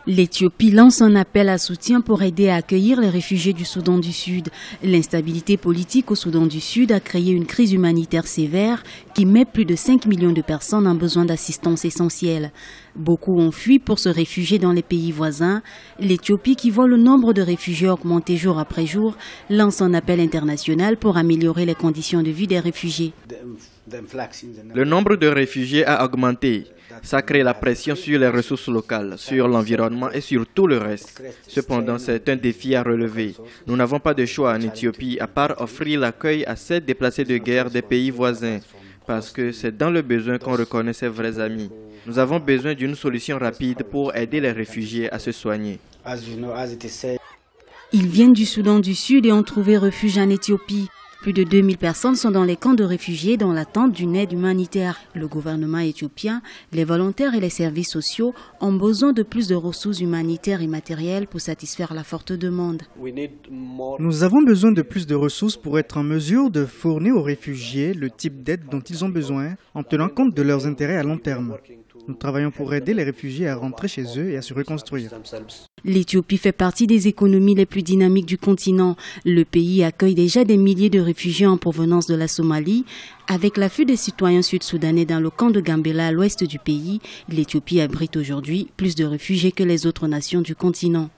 L'Éthiopie lance un appel à soutien pour aider à accueillir les réfugiés du Soudan du Sud. L'instabilité politique au Soudan du Sud a créé une crise humanitaire sévère qui met plus de 5 millions de personnes en besoin d'assistance essentielle. Beaucoup ont fui pour se réfugier dans les pays voisins. L'Éthiopie, qui voit le nombre de réfugiés augmenter jour après jour, lance un appel international pour améliorer les conditions de vie des réfugiés. Le nombre de réfugiés a augmenté. Ça crée la pression sur les ressources locales, sur l'environnement et sur tout le reste. Cependant, c'est un défi à relever. Nous n'avons pas de choix en Éthiopie à part offrir l'accueil à ces déplacés de guerre des pays voisins, parce que c'est dans le besoin qu'on reconnaît ses vrais amis. Nous avons besoin d'une solution rapide pour aider les réfugiés à se soigner. Ils viennent du Soudan du Sud et ont trouvé refuge en Éthiopie. Plus de 2000 personnes sont dans les camps de réfugiés dans l'attente d'une aide humanitaire. Le gouvernement éthiopien, les volontaires et les services sociaux ont besoin de plus de ressources humanitaires et matérielles pour satisfaire la forte demande. Nous avons besoin de plus de ressources pour être en mesure de fournir aux réfugiés le type d'aide dont ils ont besoin en tenant compte de leurs intérêts à long terme. Nous travaillons pour aider les réfugiés à rentrer chez eux et à se reconstruire. L'Éthiopie fait partie des économies les plus dynamiques du continent. Le pays accueille déjà des milliers de réfugiés en provenance de la Somalie. Avec l'afflux des citoyens sud-soudanais dans le camp de Gambela à l'ouest du pays, l'Éthiopie abrite aujourd'hui plus de réfugiés que les autres nations du continent.